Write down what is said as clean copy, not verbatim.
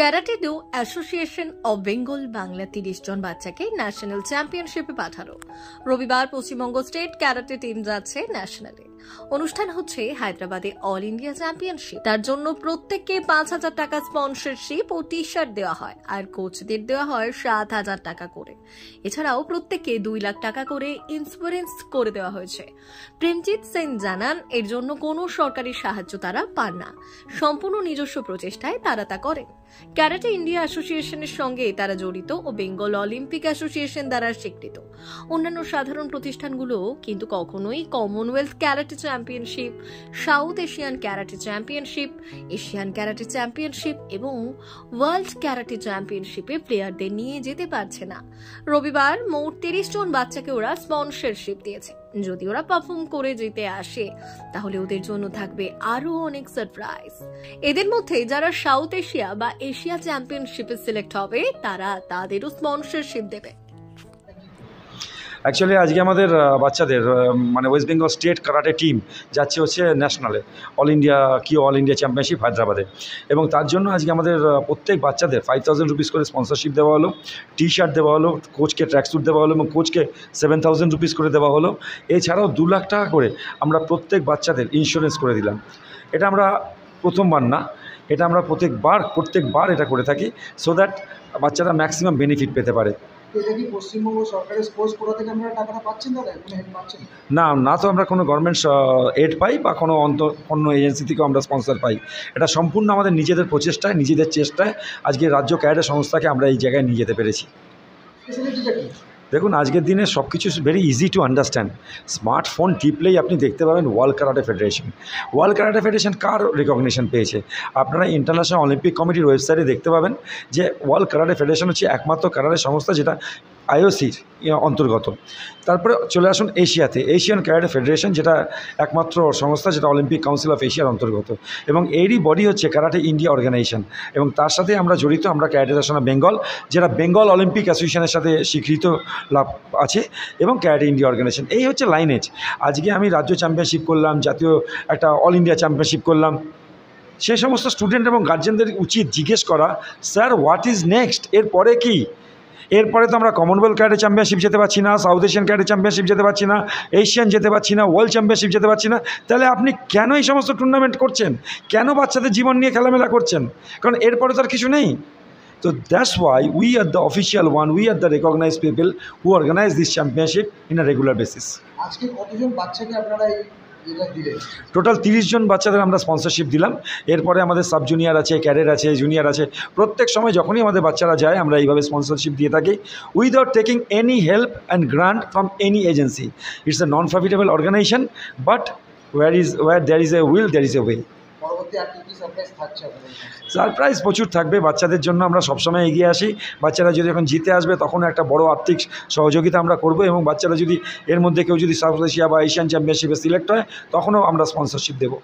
Karate do association of Bengal Bangla 30 জন বাচ্চাকে national চ্যাম্পিয়নশিপে পাঠালো। রবিবার পশ্চিমবঙ্গ স্টেট ক্যারাটে টিম যাচ্ছে ন্যাশনালে। অনুষ্ঠান হচ্ছে হায়দ্রাবাদে অল ইন্ডিয়া চ্যাম্পিয়নশিপ। তার জন্য প্রত্যেককে 5,000 টাকা স্পন্সরশিপ ও টি শার্ট দেওয়া হয়, আর কোচদের দেওয়া হয় 7,000 টাকা করে। এছাড়াও প্রত্যেককে 2 লাখ টাকা করে ইন্স্যুরেন্স করে দেওয়া হয়েছে। প্রেমজিৎ সেন জানান, এর জন্য কোনো সরকারি সাহায্য তারা পান না, সম্পূর্ণ নিজস্ব প্রচেষ্টায় তারা তা করেন। ক্যারাটে ইন্ডিয়া অ্যাসোসিয়েশনের সঙ্গে তারা জড়িত ও বেঙ্গল অলিম্পিক অ্যাসোসিয়েশন দ্বারা স্বীকৃত। অন্যান্য সাধারণ প্রতিষ্ঠানগুলো কিন্তু কখনোই Commonwealth karate championship, south Asian karate championship, Asian karate championship এবং ওয়ার্ল্ড ক্যারাটে চ্যাম্পিয়নশিপে প্লেয়ারদের নিয়ে যেতে পারছে না। রবিবার মোট 30 জন বাচ্চাকে ওরা স্পন্সরশিপ দিয়েছে। যদি ওরা পারফর্ম করে যেতে আসে তাহলে ওদের জন্য থাকবে আরো অনেক সারপ্রাইজ। এদের মধ্যে যারা সাউথ এশিয়া বা এশিয়া চ্যাম্পিয়নশিপে সিলেক্ট হবে তারা তাদেরও স্পন্সরশিপ দেবে। অ্যাকচুয়ালি আজকে আমাদের বাচ্চাদের মানে West Bengal state karate team যাচ্ছে হচ্ছে ন্যাশনালে অল ইন্ডিয়া চ্যাম্পিয়নশিপ হায়দ্রাবাদে, এবং তার জন্য আজকে আমাদের প্রত্যেক বাচ্চাদের 5,000 রুপিস করে স্পন্সরশিপ দেওয়া হলো, টি শার্ট দেওয়া হলো, কোচকে ট্র্যাকস্যুট দেওয়া হলো এবং কোচকে 7,000 রুপিস করে দেওয়া হলো। এছাড়াও 2 লাখ টাকা করে আমরা প্রত্যেক বাচ্চাদের ইন্স্যুরেন্স করে দিলাম। এটা আমরা প্রথমবার না, এটা আমরা প্রত্যেকবার এটা করে থাকি, সো দ্যাট বাচ্চারা ম্যাক্সিমাম বেনিফিট পেতে পারে। পশ্চিমবঙ্গ সরকারের স্পোর্টস কোটা থেকে আমরা টাকাটা পাচ্ছেন দাদা? কোনো হেল্প পাচ্ছেন না তো আমরা কোনো গভর্নমেন্ট এড পাই বা অন্য এজেন্সি থেকেও আমরা স্পন্সর পাই। এটা সম্পূর্ণ আমাদের নিজেদের প্রচেষ্টায়, নিজেদের চেষ্টায় আজকে রাজ্য ক্যারাটে সংস্থাকে আমরা এই জায়গায় নিয়ে যেতে পেরেছি। দেখুন, আজকের দিনে সব কিছু very easy to understand. Smartphone টিপলেই আপনি দেখতে পাবেন ওয়ার্ল্ড ক্যারাটে ফেডারেশন কার রেকগনিশন পেয়েছে। আপনারা ইন্টারন্যাশনাল অলিম্পিক কমিটির ওয়েবসাইটে দেখতে পাবেন যে ওয়ার্ল্ড ক্যারাটে ফেডারেশন হচ্ছে একমাত্র ক্যারাটে সংস্থা যেটা আইওসির অন্তর্গত। তারপরে চলে আসুন এশিয়াতে, এশিয়ান ক্যারাটে ফেডারেশন, যেটা একমাত্র সংস্থা যেটা অলিম্পিক কাউন্সিল অফ এশিয়ার অন্তর্গত, এবং এরই বডি হচ্ছে ক্যারাটে ইন্ডিয়া অর্গানাইজেশন, এবং তার সাথে আমরা জড়িত। আমরা ক্যারাটে ফেডারেশন অফ বেঙ্গল, যেটা বেঙ্গল অলিম্পিক অ্যাসোসিয়েশনের সাথে স্বীকৃত লাভ আছে, এবং ক্যারাটে ইন্ডিয়া অর্গানাইজেশন। এই হচ্ছে লাইনেজ। আজকে আমি রাজ্য চ্যাম্পিয়নশিপ করলাম, জাতীয় একটা অল ইন্ডিয়া চ্যাম্পিয়নশিপ করলাম, সে সমস্ত স্টুডেন্ট এবং গার্জেনদের উচিত জিজ্ঞেস করা, স্যার হোয়াট ইজ নেক্সট, এরপরে কি? এরপরে তো আমরা কমনওয়েলথ ক্যারাটে চ্যাম্পিয়নশিপ যেতে পারছি না, সাউথ এশিয়ান ক্যারাটে চ্যাম্পিয়নশিপ যেতে পারছি না, এশিয়ান যেতে পারছি না, ওয়ার্ল্ড চ্যাম্পিয়নশিপ যেতে পারছি না। তাহলে আপনি কেন এই সমস্ত টুর্নামেন্ট করছেন? কেন বাচ্চাদের জীবন নিয়ে খেলামেলা করছেন? কারণ এরপরে তো আর কিছু নেই। So that's why we are the official one, we are the recognized people who organize this championship in a regular basis. আজকে কতজন বাচ্চাকে আপনারা টোটাল 30 জন বাচ্চাদের আমরা স্পন্সরশিপ দিলাম। এরপরে আমাদের সাব জুনিয়র আছে, ক্যাডেট আছে, জুনিয়র আছে। প্রত্যেক সময় যখনই আমাদের বাচ্চারা যায় আমরা এইভাবে স্পন্সরশিপ দিয়ে থাকি without taking any help and grant from any agency. It's a non profitable organisation, but where there is a will, there is a way. Surprise প্রচুর থাকবে বাচ্চাদের জন্য। আমরা সবসময় এগিয়ে আসি। বাচ্চারা যদি এখন জিতে আসবে তখন একটা বড় আর্থিক সহযোগিতা আমরা করব, এবং বাচ্চারা যদি এর মধ্যে কেউ যদি সাউথ এশিয়া বা এশিয়ান চ্যাম্পিয়নশিপে সিলেক্ট হয় তখনও আমরা স্পন্সরশিপ দেবো।